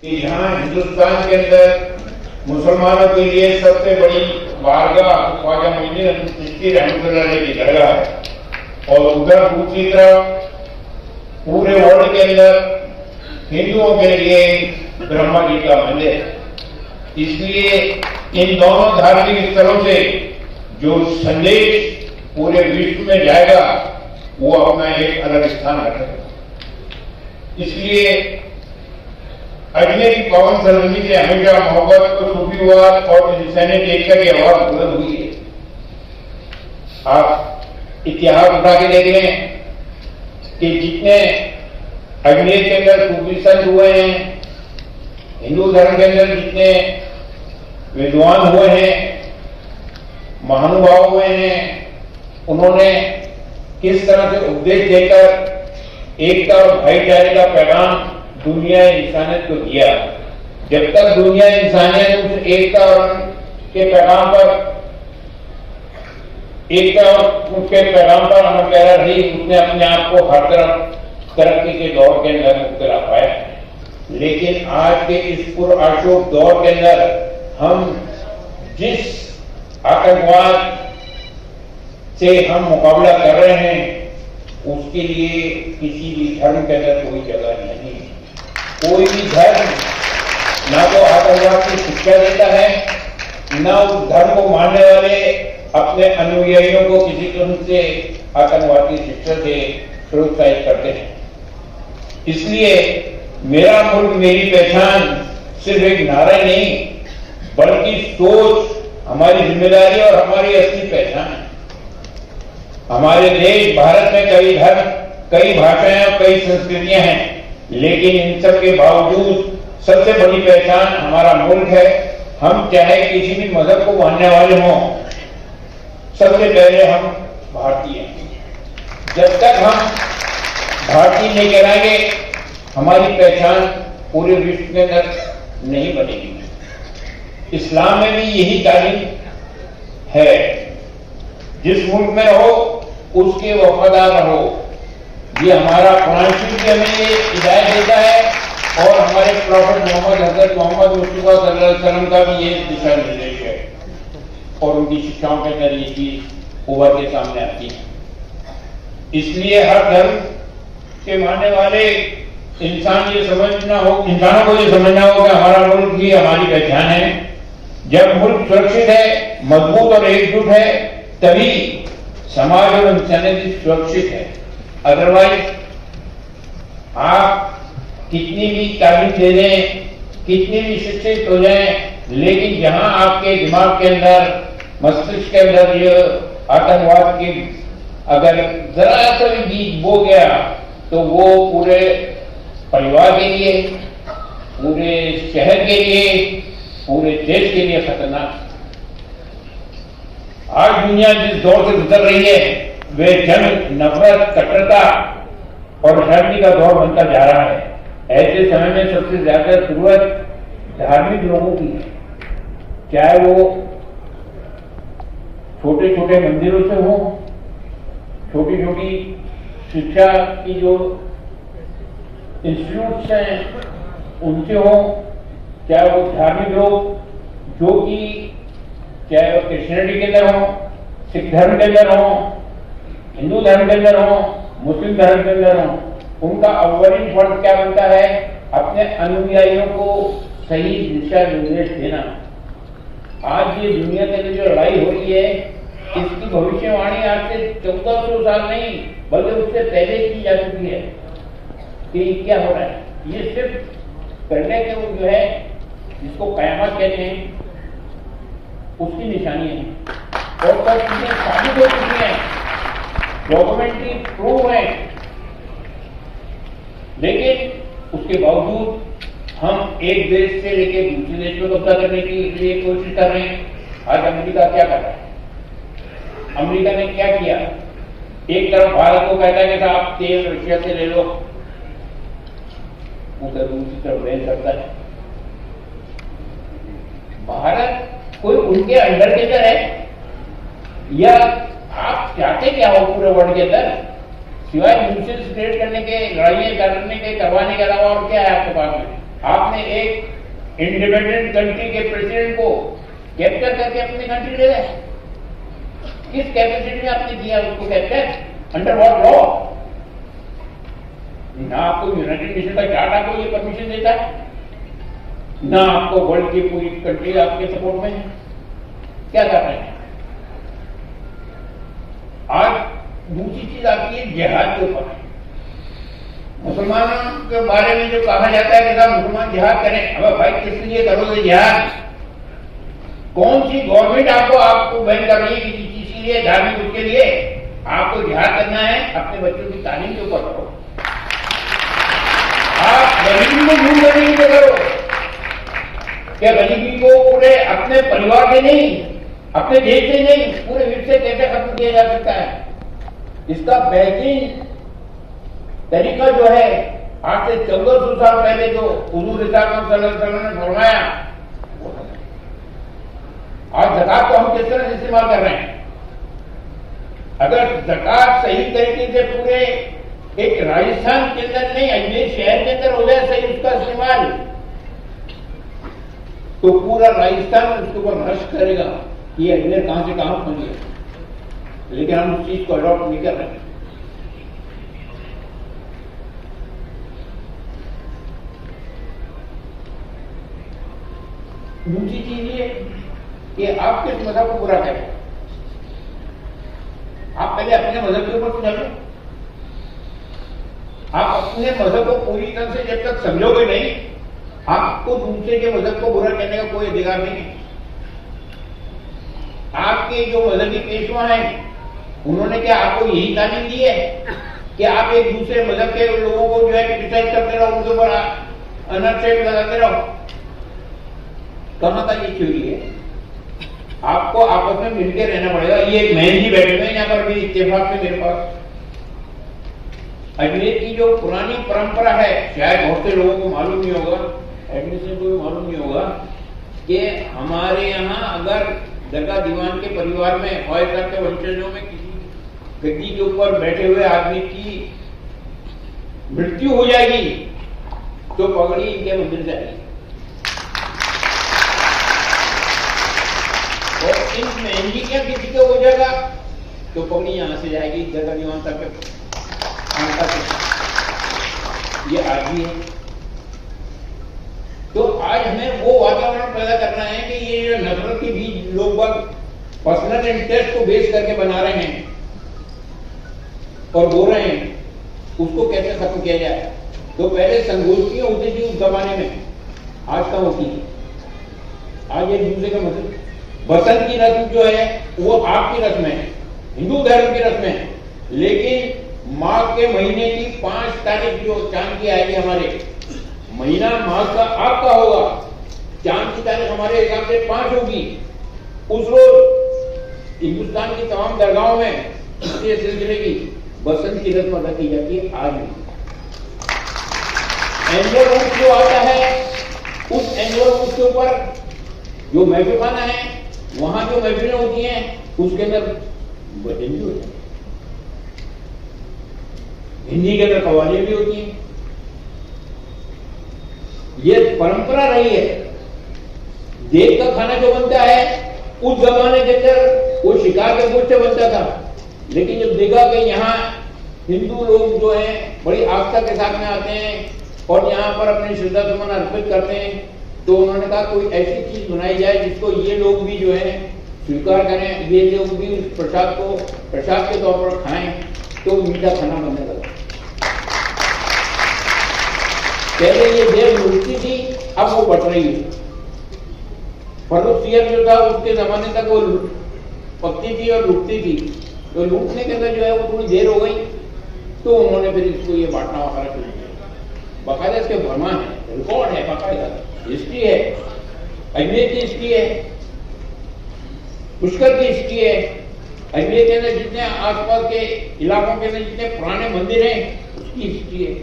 कि यहाँ हिंदुस्तान के अंदर मुसलमानों के लिए सबसे बड़ी बारगाह ख्वाजा मोइनुद्दीन चिश्ती रहमतुल्लाह अलैह की दरगाह है और उधर दूसरी तरफ पूरे वर्ल्ड के अंदर हिंदुओं के लिए ब्रह्मा जी का मंदिर है। इसलिए इन दोनों धार्मिक स्थलों से जो संदेश पूरे विश्व में जाएगा वो अपना एक अलग स्थान रखेगा। इसलिए अजमेर की पावन सरजमी से हमेशा मोहब्बत और सूफीवाद और इंसानियत एकता की आवाज बुलंद हुई है। आप इतिहास उठा के देख लें कि जितने अजमेर के अंदर सूफी संत हुए हैं, हिंदू धर्म के अंदर जितने विद्वान हुए हैं, महानुभाव हुए हैं, उन्होंने किस तरह से उपदेश देकर एकता और भाईचारे का पैगाम दुनिया इंसानियत को दिया। जब तक दुनिया इंसानियत उस एकता और के पैगाम पर अमल पैरा रही, उसने अपने आप को हर तरफ तरक्की के दौर के अंदर मुब्तला पाया। लेकिन आज के इस पुरअशोक दौर के अंदर हम जिस आतंकवाद से हम मुकाबला कर रहे हैं, उसके लिए किसी भी धर्म के अंदर कोई जगह नहीं है। कोई भी धर्म ना तो आतंकवाद की शिक्षा देता है, ना उस धर्म को मानने वाले अपने अनुयायियों को किसी किस्म से आतंकवाद की शिक्षा से प्रोत्साहित करते हैं। इसलिए मेरा मुल्क मेरी पहचान सिर्फ एक नारा नहीं, बल्कि सोच, हमारी जिम्मेदारी और हमारी असली पहचान है। हमारे देश भारत में कई धर्म, कई भाषाएं और कई संस्कृतियां हैं, लेकिन इन सब के बावजूद सबसे बड़ी पहचान हमारा मुल्क है। हम चाहे किसी भी मजहब को मानने वाले हों, सबसे पहले हम भारतीय हैं। जब तक हम भारतीय नहीं कहलाएंगे, हमारी पहचान पूरे विश्व के अंदर नहीं बनेगी। इस्लाम में भी यही तालीम है, जिस मुल्क में रहो उसके वफादार रहो। ये हमारा कुरान शरीफ भी हमें ये हिदायत देता है और हमारे प्रॉफेट मोहम्मद हजरत मोहम्मद मुस्तफा सल्लल्लाहु अलैहि वसल्लम का भी ये दिशा निर्देश है और उनकी शिक्षाओं के अंदर ये चीज उभर के सामने आती है। इसलिए हर धर्म के मानने वाले इंसानों को ये समझना हो कि हमारा मुल्क ही हमारी पहचान है। जब मुल्क सुरक्षित है, मजबूत और एकजुट है, तभी समाज और इंसानियत सुरक्षित है। अदरवाइज आप कितनी भी तालीम दे दें, कितनी भी शिक्षित हो जाएं, लेकिन जहां आपके दिमाग के अंदर, मस्तिष्क के अंदर ये आतंकवाद की अगर जरा सा भी बीज बो गया, तो वो पूरे परिवार के लिए, पूरे शहर के लिए, पूरे देश के लिए खतरनाक। आज दुनिया जिस दौर से गुजर रही है, वे जंग, नफरत, कट्टरता और शर्मी का दौर बनता जा रहा है। ऐसे समय में सबसे ज्यादा जरूरत धार्मिक लोगों की है, चाहे वो छोटे छोटे मंदिरों से हो, छोटी छोटी शिक्षा की जो इंस्टीट्यूट्स हैं उनसे हो, चाहे वो धार्मिक लोग जो कि चाहे वो क्रिश्चियनिटी के अंदर हो, सिख धर्म के अंदर हो, हिंदू धर्म के अंदर हो, मुस्लिम धर्म के अंदर हो, उनका अव्वली फर्ज क्या बनता है? अपने अनुयायियों को सही दिशा निर्देश देना। आज ये दुनिया के लिए जो लड़ाई हो रही है, इसकी भविष्यवाणी आज से 1400 साल नहीं बल्कि उससे पहले की जा चुकी है कि क्या हो रहा है। ये सिर्फ करने के वो जो है जिसको कयामत कहते हैं, उसकी निशानी है और सब चीजें साबित हो चुकी हैं, डॉक्यूमेंट्री प्रूव है। लेकिन उसके बावजूद हम एक देश से लेकर दूसरे देश में कब्जा करने के लिए कोशिश कर रहे हैं। आज अमेरिका क्या कर रहा है? अमेरिका ने क्या किया? एक तरफ भारत को कहता है कि आप तेल रशिया से ले लो, उधर दूसरी तरफ बैन करता है। भारत कोई उनके अंडर के अंदर है या आप चाहते क्या हो पूरे वर्ल्ड के अंदर? सिवाय न्यूसेंस क्रिएट करने के, लड़ाइयां करने के, करवाने के अलावा और क्या है आपके पास में? आपने एक इंडिपेंडेंट कंट्री के प्रेसिडेंट को कैप्चर करके अपनी कंट्री ले गए। किस कैपेसिटी में आपने किया उसको कैप्चर? Under what law? ना आपको यूनाइटेड नेशन का चार्ट आपको ये परमिशन देता है, ना आपको वर्ल्ड की पूरी कंट्री आपके सपोर्ट में है। क्या कर रहे हैं? आज दूसरी चीज आती है जिहाद के ऊपर। मुसलमानों के बारे में जो कहा जाता है कि साहब मुसलमान जिहाद करें, अब भाई किस लिए करोगे जिहाद? कौन सी गवर्नमेंट आपको बैन कर रही है किसी चीज के लिए, धार्मिक उसके लिए? आपको जिहाद करना है अपने बच्चों की तालीम के ऊपर करो। आप गरीबी को दूर करने के लिए करो। क्या गरीबी को पूरे अपने परिवार से नहीं, अपने देश से नहीं, पूरे विश्व से कैसे खत्म किया जा सकता है? इसका बेहतरीन तरीका जो है, आज से 1400 साल पहले जो हुजूर सल्लल्लाहु अलैहि वसल्लम ने फरमाया, आज ज़कात को हम किस तरह से इस्तेमाल कर रहे हैं? अगर ज़कात सही तरीके से पूरे एक राजस्थान के अंदर नहीं, अजमेर शहर के अंदर हो जाए सही उसका इस्तेमाल, तो पूरा राजस्थान उसके ऊपर रश करेगा कि अजमेर कहां से कहां पहुंच गया। लेकिन हम उस चीज को अडॉप्ट नहीं कर रहे। दूसरी चीज ये कि आप किस मजहब को बुरा करें। आप पहले अपने मजहब के ऊपर कुछ समझो। आप अपने मजहब को पूरी तरह से जब तक समझोगे नहीं, आपको दूसरे के मजहब को बुरा कहने का कोई अधिकार नहीं है। आपके जो मजहबी पेशवा हैं, उन्होंने क्या आपको यही तालीम दी है कि आप एक दूसरे मजहब के लोगों को जो है क्रिटिसाइज करते रहो, उनके ऊपर अनर्सेट लगाते रहो? कहां का ये थ्योरी है? आपको आपस में मिलकर रहना पड़ेगा। ये एक बहन जी बैठे हुए यहाँ पर भी इत्तेफाक से मेरे पास। अजमेर की जो पुरानी परंपरा है, शायद बहुत से लोगों को मालूम नहीं होगा, एडमिशन को भी मालूम नहीं होगा, कि हमारे यहाँ अगर दरगाह दीवान के परिवार में और के वंशजों में किसी गद्दी के ऊपर बैठे हुए आदमी की मृत्यु हो जाएगी तो पगड़ी इनके मंदिर से आएगी। और इन महंगी क्या किसी को हो जाएगा तो पगड़ी यहां से जाएगी दरगाह दीवान तक। ये आज भी है। तो आज हमें वो वातावरण पैदा करना है कि ये जो नफरत के बीच लोग पर्सनल इंटरेस्ट को बेस करके बना रहे हैं और बोल रहे हैं, उसको कैसे खत्म किया जाए। तो पहले संगोष्ठियां होती थी उस जमाने में, आज कहाँ होती है? आज एक दूसरे का मतलब बसंत की रस्म जो है वो आपकी रस्म है, हिंदू धर्म की रस्म है, लेकिन माघ के महीने की 5 तारीख जो चांद की आएगी, हमारे महीना माघ का आपका होगा, चांद की तारीख हमारे हिसाब से 5 होगी। उस रोज हिंदुस्तान की तमाम दरगाहों में इस सिलसिले की बसंत की रस्म अदा की जाती है। आज भी एनुअल रूट जो आता है, उस एनुअल रूट के ऊपर जो महफिलखाना है, वहां जो महफिलें होती हैं उसके अंदर भजन भी होता है, हिंदी के अंदर कव्वालियां भी होती हैं। ये परंपरा रही है। देश का खाना जो बनता है उस जमाने के अंदर वो शिकार के गोश्त से बनता था, लेकिन जब देखा कि यहाँ हिंदू लोग जो हैं बड़ी आस्था के साथ में आते हैं और यहाँ पर अपनी श्रद्धा सुमन अर्पित करते हैं, तो उन्होंने कहा कोई ऐसी चीज बनाई जाए जिसको ये लोग भी जो है स्वीकार करें, ये लोग भी उस प्रसाद को प्रसाद के तौर पर खाएं। तो मीठा खाना बनने लगा। पहले ये देर लुटती थी, अब वो बढ़ रही है। फर्रुखियत जो था उसके जमाने तक वो पकती थी और लुटती थी, तो लूटने के अंदर जो है वो थोड़ी देर हो गई, तो उन्होंने फिर इसको ये बांटना वगैरह शुरू किया। बाकायदा इसके फरमान है, रिकॉर्ड है, बाकायदा हिस्ट्री है, अजमेर की हिस्ट्री है, पुष्कर की हिस्ट्री है। अजमेर के अंदर जितने आसपास के इलाकों के अंदर जितने पुराने मंदिर हैं उसकी हिस्ट्री है।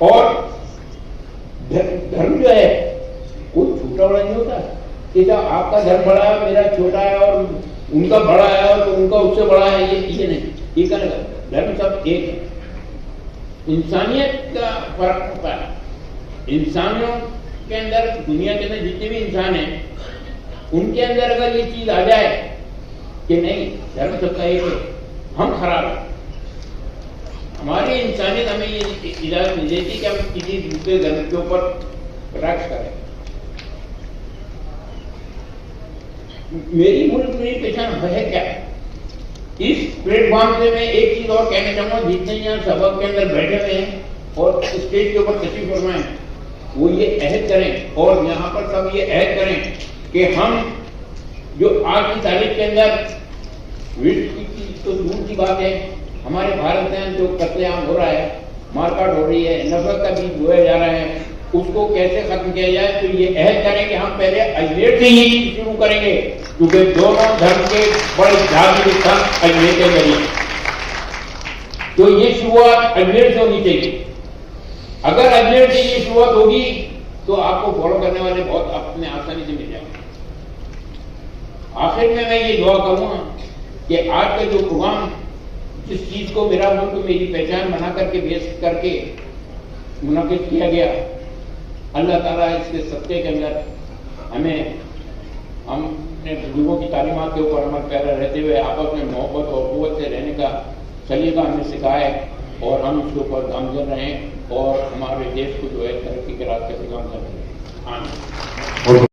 और धर्म जो है कोई छोटा बड़ा नहीं होता कि जब आपका धर्म बड़ा है, मेरा छोटा है, और उनका बड़ा है और उनका उससे बड़ा है, ये नहीं। ये कहने का धर्म सब एक है। इंसानियत का फर्क होता है। इंसानों के अंदर, दुनिया के अंदर जितने भी इंसान हैं, उनके अंदर अगर ये चीज आ जाए कि नहीं, धर्म सबका एक है, हम खराब है, हमारी इंसानियत हमें ये इजाजत नहीं देती कि हम किसी दूसरे धर्म के ऊपर राक्ष करें। मेरी मुल्क मेरी पहचान है क्या? इस प्लेटफॉर्म से मैं एक चीज और कहना चाहूंगा, जितने यहाँ सभा के अंदर बैठे हुए हैं और स्टेज के ऊपर तशरीफ फरमाएं, वो ये अहद करें और यहाँ पर सब ये अहद करें कि हम जो आज की तारीख के अंदर विश्व की तो दूर की बात है, हमारे भारत में जो कत्लेआम हो रहा है, मारकाट हो रही है, नफरत का बीज बोया जा रहा है, उसको कैसे खत्म किया जाए। तो ये अहद करें कि हम पहले अजमेर से ही शुरू करेंगे, क्योंकि दोनों धर्म के बड़े धार्मिक स्थान अजमेर के जरिए, तो ये शुरुआत अजमेर से होनी चाहिए। अगर अजमेर से ये शुरुआत होगी तो आपको फॉलो करने वाले बहुत अपने आसानी से मिल जाएंगे। आखिर में मैं ये दुआ करूंगा कि आज का जो प्रोग्राम, जिस चीज को मेरा मुल्क मेरी पहचान बना करके बेस करके मुनक़िद किया गया, अल्लाह ताला इसके सत्ते के अंदर हमें, हमने बुजुर्गों की तालीमात के ऊपर अमल पैरा रहते हुए आपस में मोहब्बत और क़ुव्वत से रहने का सलीका हमें सिखाया है और हम इसके ऊपर गामजन रहें और हमारे देश को जो है तरक्की के रास्ते पर गामजन रहें। आमीन।